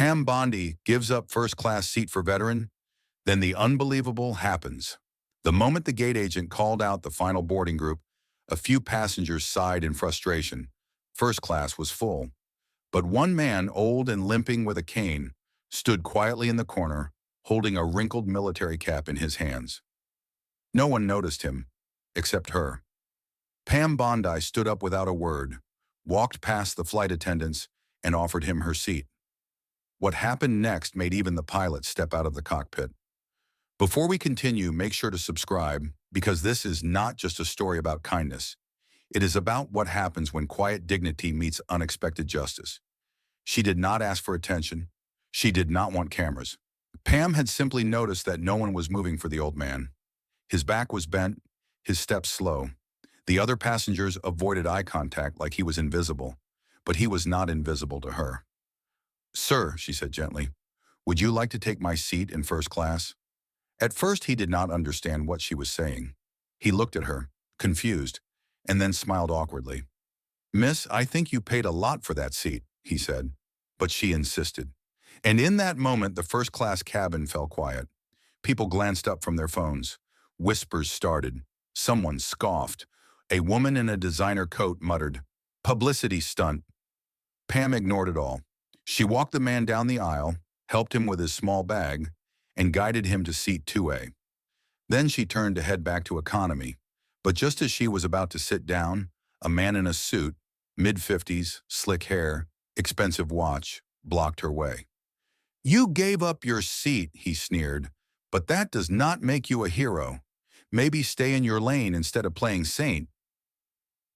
Pam Bondi gives up first-class seat for veteran, then the unbelievable happens. The moment the gate agent called out the final boarding group, a few passengers sighed in frustration. First class was full. But one man, old and limping with a cane, stood quietly in the corner, holding a wrinkled military cap in his hands. No one noticed him, except her. Pam Bondi stood up without a word, walked past the flight attendants, and offered him her seat. What happened next made even the pilot step out of the cockpit. Before we continue, make sure to subscribe, because this is not just a story about kindness. It is about what happens when quiet dignity meets unexpected justice. She did not ask for attention. She did not want cameras. Pam had simply noticed that no one was moving for the old man. His back was bent, his steps slow. The other passengers avoided eye contact like he was invisible, but he was not invisible to her. "Sir," she said gently, "would you like to take my seat in first class?" At first, he did not understand what she was saying. He looked at her, confused, and then smiled awkwardly. "Miss, I think you paid a lot for that seat," he said, but she insisted. And in that moment, the first-class cabin fell quiet. People glanced up from their phones. Whispers started. Someone scoffed. A woman in a designer coat muttered, "Publicity stunt." Pam ignored it all. She walked the man down the aisle, helped him with his small bag, and guided him to seat 2A. Then she turned to head back to economy. But just as she was about to sit down, a man in a suit, mid-50s, slick hair, expensive watch, blocked her way. "You gave up your seat," he sneered, "but that does not make you a hero. Maybe stay in your lane instead of playing saint."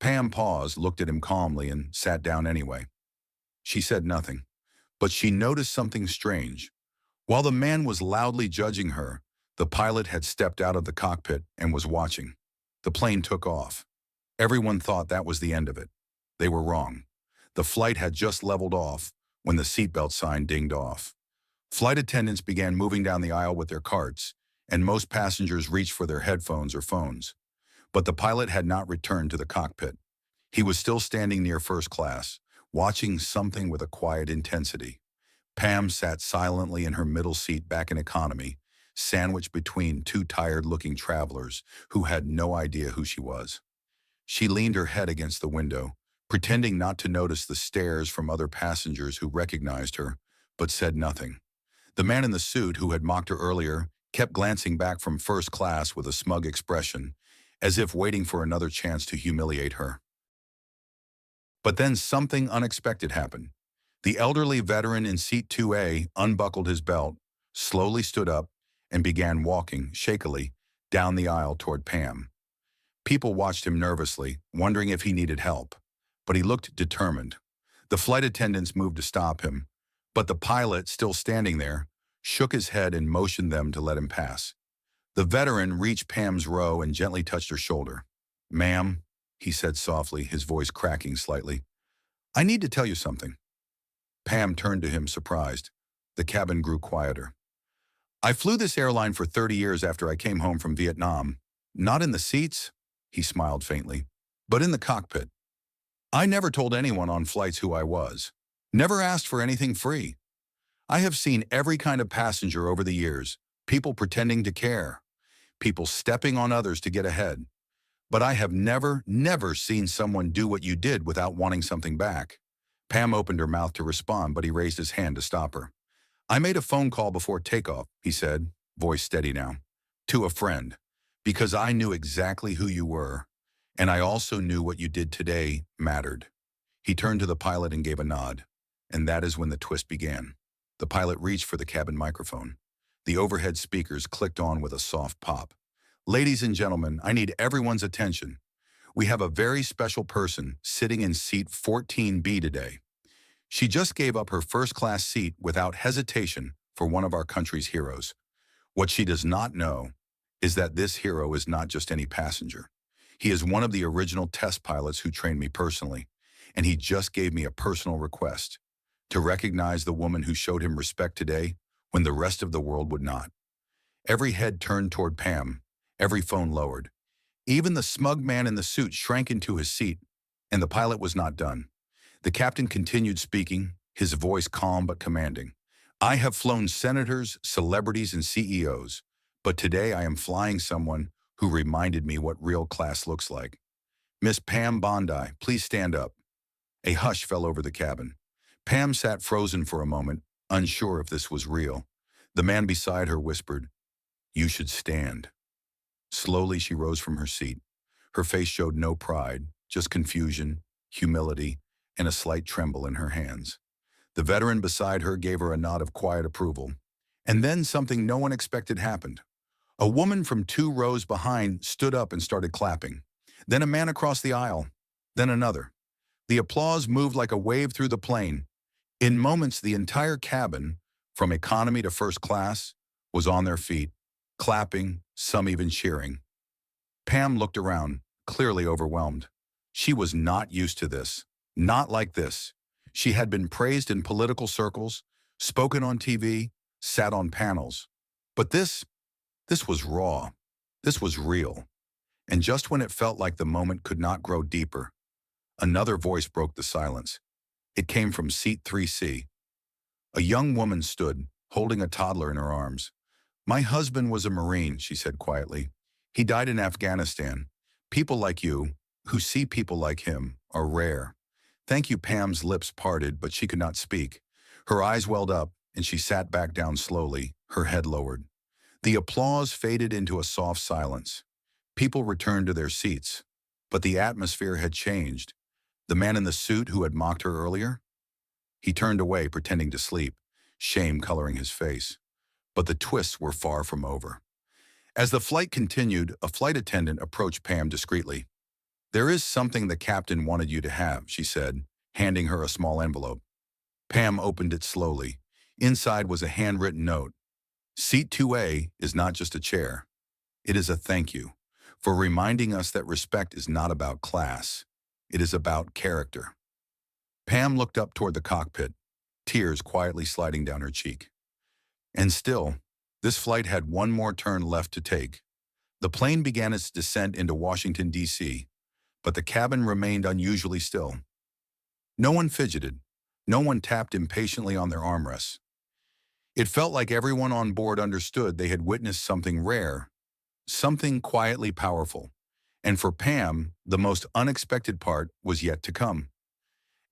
Pam paused, looked at him calmly, and sat down anyway. She said nothing, but she noticed something strange. While the man was loudly judging her, the pilot had stepped out of the cockpit and was watching. The plane took off. Everyone thought that was the end of it. They were wrong. The flight had just leveled off when the seatbelt sign dinged off. Flight attendants began moving down the aisle with their carts, and most passengers reached for their headphones or phones. But the pilot had not returned to the cockpit. He was still standing near first class, watching something with a quiet intensity. Pam sat silently in her middle seat back in economy, sandwiched between two tired-looking travelers who had no idea who she was. She leaned her head against the window, pretending not to notice the stares from other passengers who recognized her, but said nothing. The man in the suit who had mocked her earlier kept glancing back from first class with a smug expression, as if waiting for another chance to humiliate her. But then something unexpected happened. The elderly veteran in seat 2A unbuckled his belt, slowly stood up, and began walking, shakily, down the aisle toward Pam. People watched him nervously, wondering if he needed help, but he looked determined. The flight attendants moved to stop him, but the pilot, still standing there, shook his head and motioned them to let him pass. The veteran reached Pam's row and gently touched her shoulder. "Ma'am," he said softly, his voice cracking slightly, "I need to tell you something." Pam turned to him, surprised. The cabin grew quieter. "I flew this airline for 30 years after I came home from Vietnam. Not in the seats," he smiled faintly, "but in the cockpit. I never told anyone on flights who I was. Never asked for anything free. I have seen every kind of passenger over the years, people pretending to care, people stepping on others to get ahead. But I have never seen someone do what you did without wanting something back." Pam opened her mouth to respond, but he raised his hand to stop her. "I made a phone call before takeoff," he said, voice steady now, "to a friend, because I knew exactly who you were, and I also knew what you did today mattered." He turned to the pilot and gave a nod, and that is when the twist began. The pilot reached for the cabin microphone. The overhead speakers clicked on with a soft pop. "Ladies and gentlemen, I need everyone's attention. We have a very special person sitting in seat 14B today. She just gave up her first-class seat without hesitation for one of our country's heroes. What she does not know is that this hero is not just any passenger. He is one of the original test pilots who trained me personally, and he just gave me a personal request to recognize the woman who showed him respect today when the rest of the world would not." Every head turned toward Pam, every phone lowered. Even the smug man in the suit shrank into his seat, and the pilot was not done. The captain continued speaking, his voice calm but commanding. I have flown senators, celebrities, and CEOs, but today I am flying someone who reminded me what real class looks like. Miss Pam Bondi, please stand up. A hush fell over the cabin. Pam sat frozen for a moment, unsure if this was real. The man beside her whispered, "You should stand." Slowly she rose from her seat. Her face showed no pride, just confusion, humility, and a slight tremble in her hands. The veteran beside her gave her a nod of quiet approval. And then something no one expected happened. A woman from 2 rows behind stood up and started clapping. Then a man across the aisle. Then another. The applause moved like a wave through the plane. In moments, the entire cabin, from economy to first class, was on their feet, clapping, some even cheering. Pam looked around, clearly overwhelmed. She was not used to this. Not like this. She had been praised in political circles, spoken on TV, sat on panels. But this was raw. This was real. And just when it felt like the moment could not grow deeper, another voice broke the silence. It came from seat 3C. A young woman stood, holding a toddler in her arms. "My husband was a Marine," she said quietly. "He died in Afghanistan. People like you, who see people like him, are rare." "Thank you." Pam's lips parted, but she could not speak. Her eyes welled up, and she sat back down slowly, her head lowered. The applause faded into a soft silence. People returned to their seats, but the atmosphere had changed. The man in the suit who had mocked her earlier? He turned away, pretending to sleep, shame coloring his face. But the twists were far from over. As the flight continued, a flight attendant approached Pam discreetly. "There is something the captain wanted you to have," she said, handing her a small envelope. Pam opened it slowly. Inside was a handwritten note. "Seat 2A is not just a chair. It is a thank you for reminding us that respect is not about class. It is about character." Pam looked up toward the cockpit, tears quietly sliding down her cheek. And still, this flight had one more turn left to take. The plane began its descent into Washington, D.C., but the cabin remained unusually still. No one fidgeted. No one tapped impatiently on their armrests. It felt like everyone on board understood they had witnessed something rare, something quietly powerful. And for Pam, the most unexpected part was yet to come.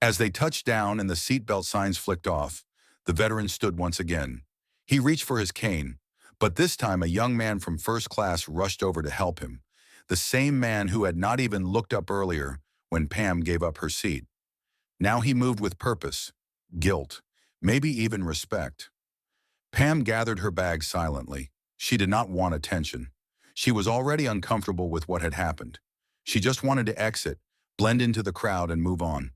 As they touched down and the seatbelt signs flicked off, the veteran stood once again. He reached for his cane, but this time a young man from first class rushed over to help him, the same man who had not even looked up earlier when Pam gave up her seat. Now he moved with purpose, guilt, maybe even respect. Pam gathered her bag silently. She did not want attention. She was already uncomfortable with what had happened. She just wanted to exit, blend into the crowd, and move on.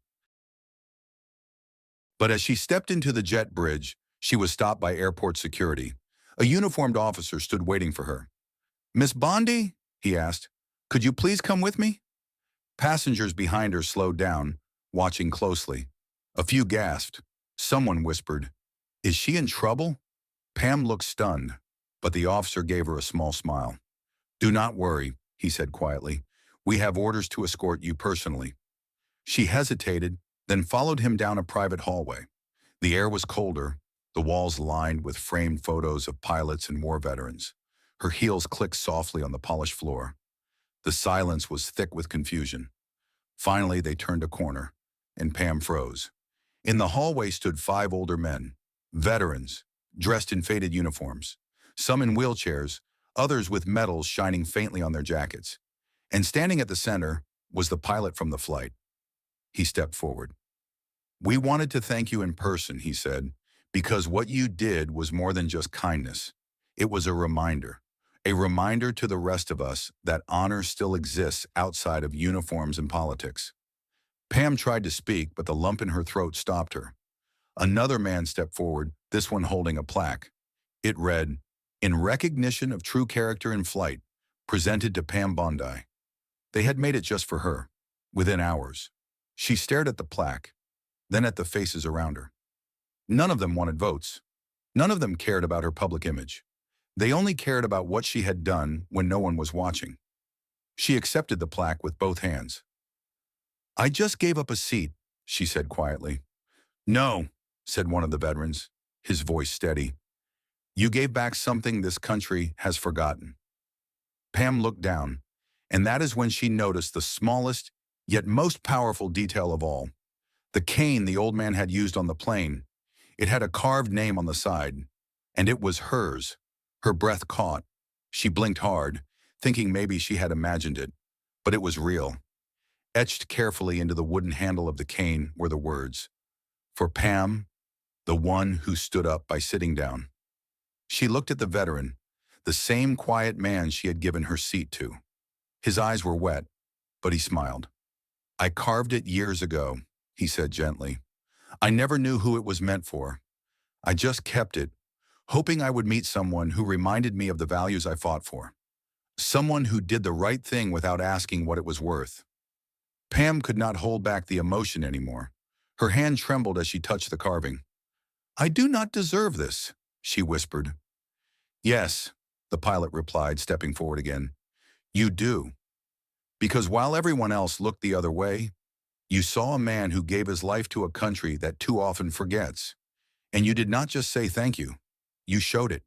But as she stepped into the jet bridge, she was stopped by airport security. A uniformed officer stood waiting for her. "Miss Bondi?" he asked. "Could you please come with me?" Passengers behind her slowed down, watching closely. A few gasped. Someone whispered, "Is she in trouble?" Pam looked stunned, but the officer gave her a small smile. "Do not worry," he said quietly. "We have orders to escort you personally." She hesitated, then followed him down a private hallway. The air was colder, the walls lined with framed photos of pilots and war veterans. Her heels clicked softly on the polished floor. The silence was thick with confusion. Finally, they turned a corner, and Pam froze. In the hallway stood 5 older men, veterans, dressed in faded uniforms, some in wheelchairs, others with medals shining faintly on their jackets. And standing at the center was the pilot from the flight. He stepped forward. "We wanted to thank you in person," he said, "because what you did was more than just kindness. It was a reminder to the rest of us that honor still exists outside of uniforms and politics." Pam tried to speak, but the lump in her throat stopped her. Another man stepped forward, this one holding a plaque. It read, "In recognition of true character in flight, presented to Pam Bondi." They had made it just for her, within hours. She stared at the plaque, then at the faces around her. None of them wanted votes. None of them cared about her public image. They only cared about what she had done when no one was watching. She accepted the plaque with both hands. "I just gave up a seat," she said quietly. "No," said one of the veterans. his voice steady. You gave back something this country has forgotten. Pam looked down, and that is when she noticed the smallest, yet most powerful detail of all. The cane the old man had used on the plane. It had a carved name on the side, and it was hers. Her breath caught. She blinked hard, thinking maybe she had imagined it, but it was real. Etched carefully into the wooden handle of the cane were the words, "For Pam, the one who stood up by sitting down." She looked at the veteran, the same quiet man she had given her seat to. His eyes were wet, but he smiled. "I carved it years ago," he said gently. "I never knew who it was meant for. I just kept it, hoping I would meet someone who reminded me of the values I fought for. Someone who did the right thing without asking what it was worth." Pam could not hold back the emotion anymore. Her hand trembled as she touched the carving. "I do not deserve this," she whispered. "Yes," the pilot replied, stepping forward again. "You do. Because while everyone else looked the other way, you saw a man who gave his life to a country that too often forgets. And you did not just say thank you. You showed it."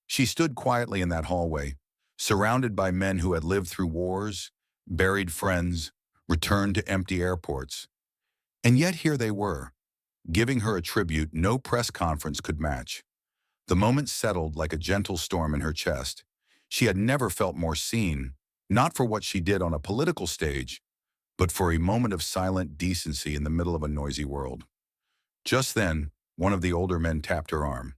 She stood quietly in that hallway, surrounded by men who had lived through wars, buried friends, returned to empty airports. And yet here they were, giving her a tribute no press conference could match. The moment settled like a gentle storm in her chest. She had never felt more seen, not for what she did on a political stage, but for a moment of silent decency in the middle of a noisy world. Just then, one of the older men tapped her arm.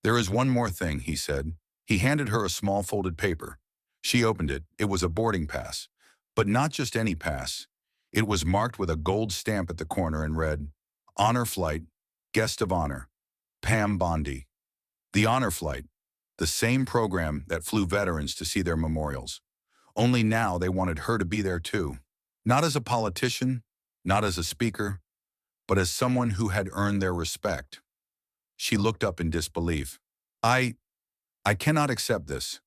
"There is one more thing," he said. He handed her a small folded paper. She opened it. It was a boarding pass. But not just any pass. It was marked with a gold stamp at the corner and read, "Honor Flight, Guest of Honor, Pam Bondi." The Honor Flight, the same program that flew veterans to see their memorials. Only now they wanted her to be there too. Not as a politician, not as a speaker, but as someone who had earned their respect. She looked up in disbelief. I cannot accept this."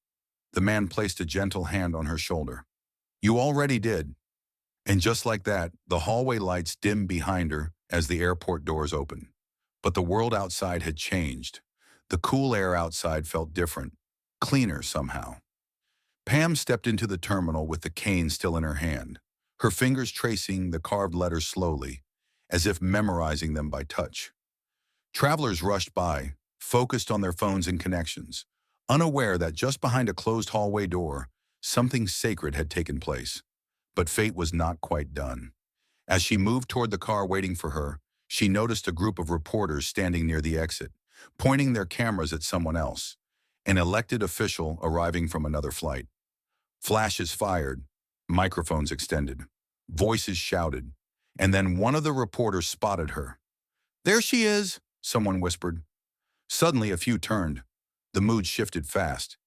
The man placed a gentle hand on her shoulder. "You already did." And just like that, the hallway lights dimmed behind her as the airport doors opened. But the world outside had changed. The cool air outside felt different, cleaner somehow. Pam stepped into the terminal with the cane still in her hand, her fingers tracing the carved letters slowly, as if memorizing them by touch. Travelers rushed by, focused on their phones and connections, unaware that just behind a closed hallway door, something sacred had taken place. But fate was not quite done. As she moved toward the car waiting for her, she noticed a group of reporters standing near the exit, pointing their cameras at someone else, an elected official arriving from another flight. Flashes fired, microphones extended, voices shouted, and then one of the reporters spotted her. "There she is," someone whispered. Suddenly a few turned. The mood shifted fast.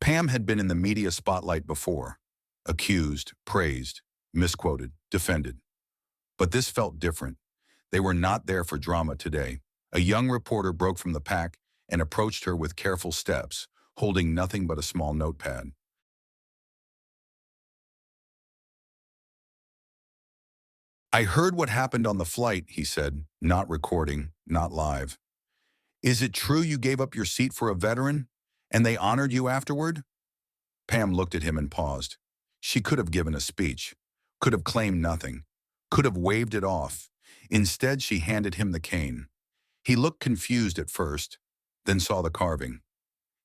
Pam had been in the media spotlight before. Accused, praised, misquoted, defended. But this felt different. They were not there for drama today. A young reporter broke from the pack and approached her with careful steps, holding nothing but a small notepad. "I heard what happened on the flight," he said, not recording, not live. "Is it true you gave up your seat for a veteran, and they honored you afterward?" Pam looked at him and paused. She could have given a speech, could have claimed nothing, could have waved it off. Instead, she handed him the cane. He looked confused at first, then saw the carving.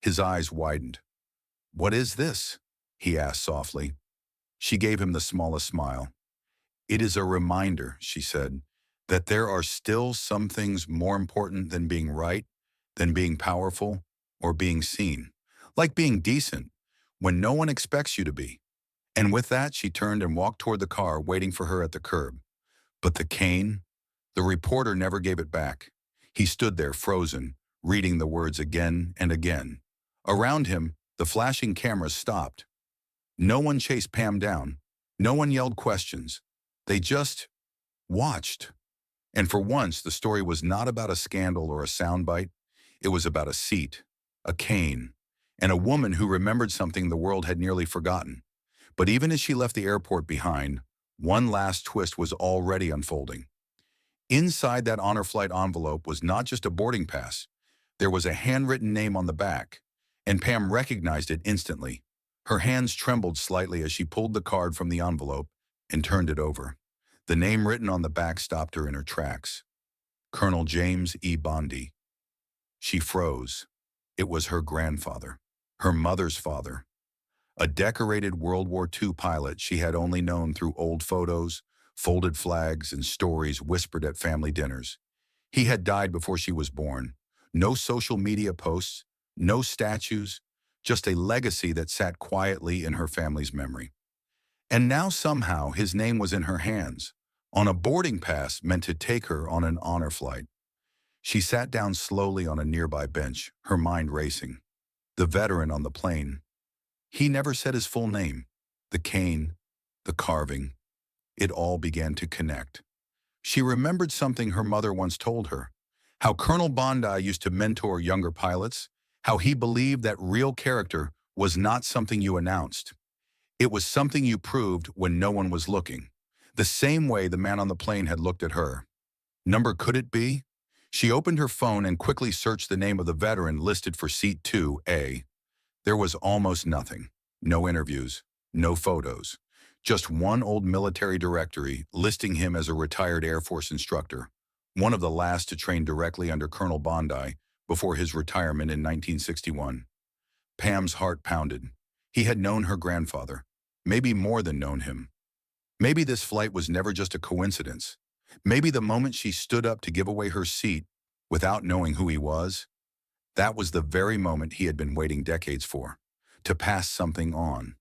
His eyes widened. "What is this?" he asked softly. She gave him the smallest smile. "It is a reminder," she said, "that there are still some things more important than being right, than being powerful, or being seen. Like being decent, when no one expects you to be." And with that, she turned and walked toward the car, waiting for her at the curb. But the cane, the reporter never gave it back. He stood there frozen, reading the words again and again. Around him, the flashing cameras stopped. No one chased Pam down. No one yelled questions. They just watched. And for once, the story was not about a scandal or a soundbite. It was about a seat, a cane, and a woman who remembered something the world had nearly forgotten. But even as she left the airport behind, one last twist was already unfolding. Inside that honor flight envelope was not just a boarding pass. There was a handwritten name on the back, and Pam recognized it instantly. Her hands trembled slightly as she pulled the card from the envelope and turned it over. The name written on the back stopped her in her tracks. Colonel James E. Bondi. She froze. It was her grandfather, her mother's father, a decorated World War II pilot she had only known through old photos, folded flags, and stories whispered at family dinners. He had died before she was born. No social media posts, no statues, just a legacy that sat quietly in her family's memory. And now somehow his name was in her hands, on a boarding pass meant to take her on an honor flight. She sat down slowly on a nearby bench, her mind racing. The veteran on the plane. He never said his full name. The cane, the carving, it all began to connect. She remembered something her mother once told her, how Colonel Bondi used to mentor younger pilots, how he believed that real character was not something you announced. It was something you proved when no one was looking, the same way the man on the plane had looked at her. Number could it be? She opened her phone and quickly searched the name of the veteran listed for seat 2A. There was almost nothing. No interviews, no photos. Just one old military directory listing him as a retired Air Force instructor, one of the last to train directly under Colonel Bondi before his retirement in 1961. Pam's heart pounded. He had known her grandfather, maybe more than known him. Maybe this flight was never just a coincidence. Maybe the moment she stood up to give away her seat without knowing who he was, that was the very moment he had been waiting decades for, to pass something on.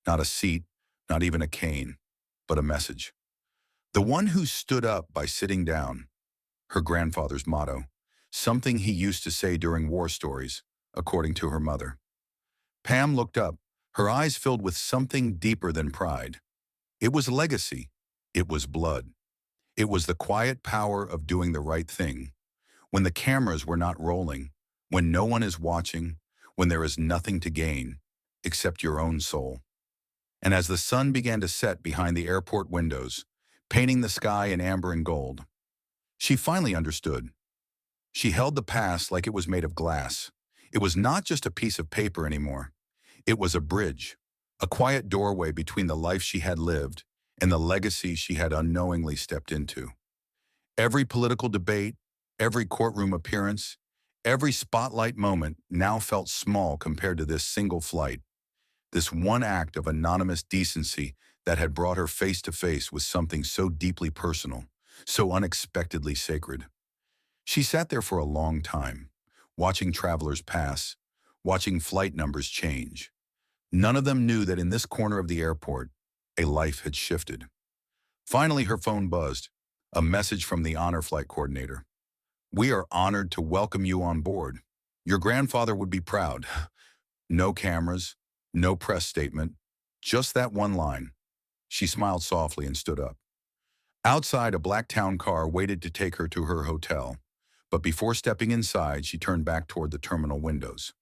Not a seat, not even a cane, but a message. The one who stood up by sitting down, her grandfather's motto, something he used to say during war stories, according to her mother. Pam looked up, her eyes filled with something deeper than pride. It was legacy. It was blood. It was the quiet power of doing the right thing. When the cameras were not rolling, when no one is watching, when there is nothing to gain, except your own soul. And as the sun began to set behind the airport windows, painting the sky in amber and gold, she finally understood. She held the past like it was made of glass. It was not just a piece of paper anymore. It was a bridge, a quiet doorway between the life she had lived and the legacy she had unknowingly stepped into. Every political debate, every courtroom appearance, every spotlight moment now felt small compared to this single flight, this one act of anonymous decency that had brought her face to face with something so deeply personal, so unexpectedly sacred. She sat there for a long time, watching travelers pass, watching flight numbers change. None of them knew that in this corner of the airport, a life had shifted. Finally, her phone buzzed, a message from the honor flight coordinator. "We are honored to welcome you on board. Your grandfather would be proud." No cameras, no press statement, just that one line. She smiled softly and stood up. Outside, a black town car waited to take her to her hotel, but before stepping inside, she turned back toward the terminal windows.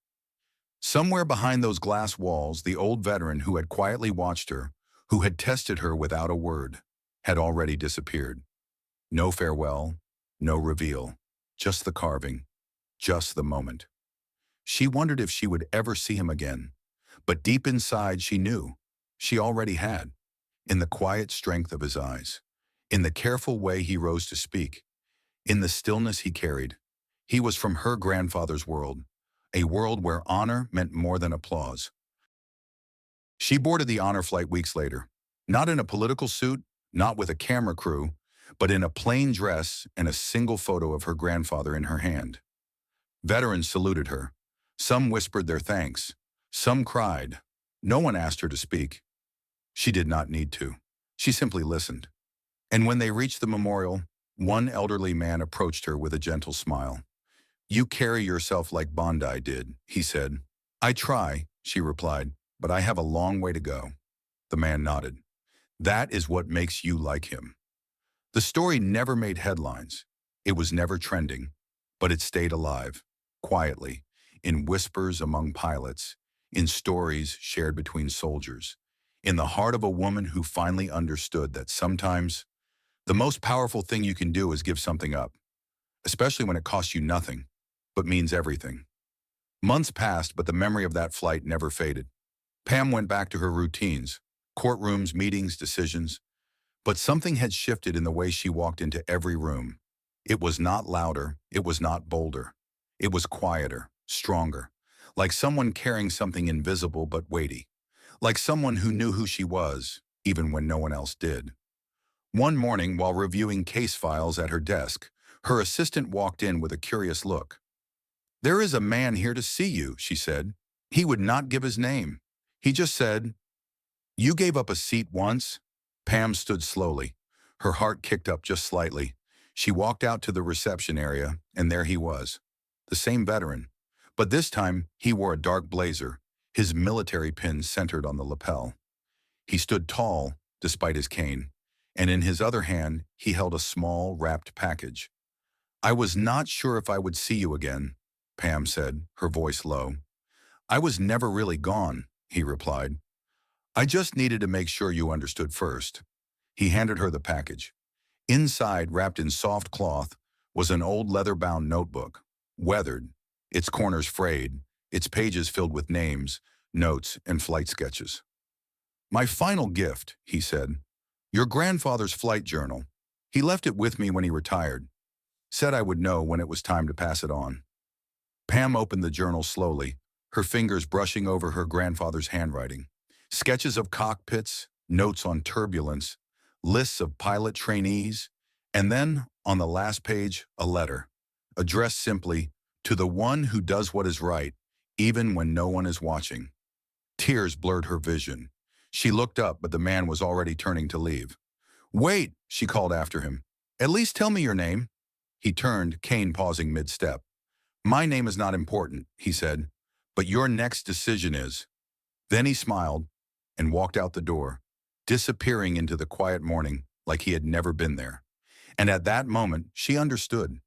Somewhere behind those glass walls, the old veteran who had quietly watched her, who had tested her without a word, had already disappeared. No farewell, no reveal, just the carving, just the moment. She wondered if she would ever see him again, but deep inside she knew she already had, in the quiet strength of his eyes, in the careful way he rose to speak, in the stillness he carried. He was from her grandfather's world, a world where honor meant more than applause. She boarded the honor flight weeks later, not in a political suit, not with a camera crew, but in a plain dress and a single photo of her grandfather in her hand. Veterans saluted her. Some whispered their thanks. Some cried. No one asked her to speak. She did not need to. She simply listened. And when they reached the memorial, one elderly man approached her with a gentle smile. "You carry yourself like Bondi did," he said. "I try," she replied, "but I have a long way to go." The man nodded. "That is what makes you like him." The story never made headlines. It was never trending, but it stayed alive, quietly, in whispers among pilots, in stories shared between soldiers, in the heart of a woman who finally understood that sometimes the most powerful thing you can do is give something up, especially when it costs you nothing. but means everything. Months passed, but the memory of that flight never faded. Pam went back to her routines, courtrooms, meetings, decisions, but something had shifted in the way she walked into every room. It was not louder, it was not bolder. It was quieter, stronger, like someone carrying something invisible but weighty, like someone who knew who she was, even when no one else did. One morning, while reviewing case files at her desk, her assistant walked in with a curious look. "There is a man here to see you," she said. He would not give his name. He just said, "You gave up a seat once." Pam stood slowly. Her heart kicked up just slightly. She walked out to the reception area, and there he was. The same veteran. But this time, he wore a dark blazer, his military pin centered on the lapel. He stood tall, despite his cane, and in his other hand, he held a small, wrapped package. "I was not sure if I would see you again," Pam said, her voice low. "I was never really gone," he replied. "I just needed to make sure you understood first." He handed her the package. Inside, wrapped in soft cloth, was an old leather-bound notebook, weathered, its corners frayed, its pages filled with names, notes, and flight sketches. "My final gift," he said. "Your grandfather's flight journal. He left it with me when he retired. Said I would know when it was time to pass it on." Pam opened the journal slowly, her fingers brushing over her grandfather's handwriting. Sketches of cockpits, notes on turbulence, lists of pilot trainees, and then, on the last page, a letter, addressed simply, "To the one who does what is right, even when no one is watching." Tears blurred her vision. She looked up, but the man was already turning to leave. "Wait," she called after him. "At least tell me your name." He turned, Kane pausing mid-step. "My name is not important," he said, "but your next decision is." Then he smiled and walked out the door, disappearing into the quiet morning like he had never been there. And at that moment, she understood.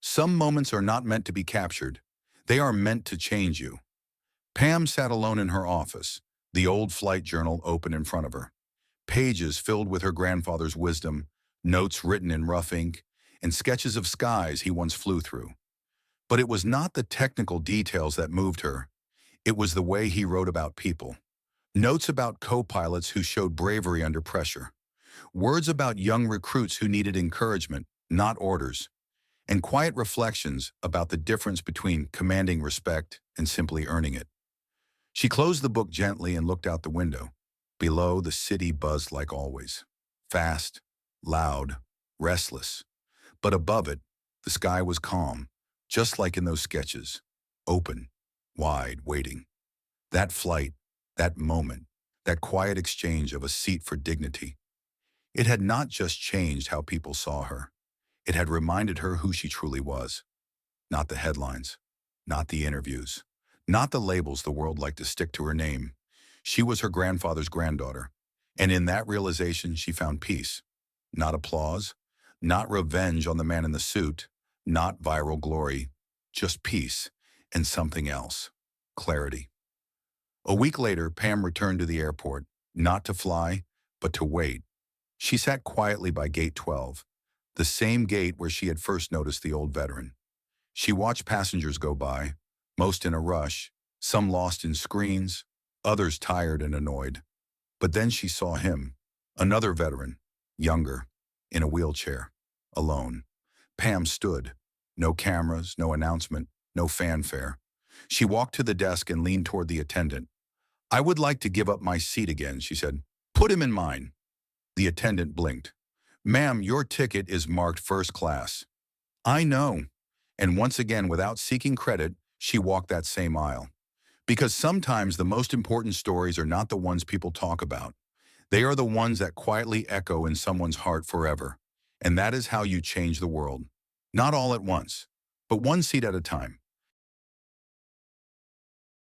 Some moments are not meant to be captured. They are meant to change you. Pam sat alone in her office, the old flight journal open in front of her. Pages filled with her grandfather's wisdom, notes written in rough ink, and sketches of skies he once flew through. But it was not the technical details that moved her. It was the way he wrote about people. Notes about co-pilots who showed bravery under pressure. Words about young recruits who needed encouragement, not orders. And quiet reflections about the difference between commanding respect and simply earning it. She closed the book gently and looked out the window. Below, the city buzzed like always. Fast, loud, restless. But above it, the sky was calm, just like in those sketches. Open, wide, waiting. That flight, that moment, that quiet exchange of a seat for dignity. It had not just changed how people saw her. It had reminded her who she truly was. Not the headlines, not the interviews, not the labels the world liked to stick to her name. She was her grandfather's granddaughter. And in that realization, she found peace. Not applause, not revenge on the man in the suit, not viral glory, just peace and something else, clarity. A week later, Pam returned to the airport, not to fly, but to wait. She sat quietly by gate 12, the same gate where she had first noticed the old veteran. She watched passengers go by, most in a rush, some lost in screens, others tired and annoyed. But then she saw him, another veteran, younger, in a wheelchair, alone. Pam stood. No cameras, no announcement, no fanfare. She walked to the desk and leaned toward the attendant. "I would like to give up my seat again," she said. "Put him in mine." The attendant blinked. "Ma'am, your ticket is marked first class." "I know." And once again, without seeking credit, she walked that same aisle. Because sometimes the most important stories are not the ones people talk about. They are the ones that quietly echo in someone's heart forever. And that is how you change the world. Not all at once, but one seat at a time.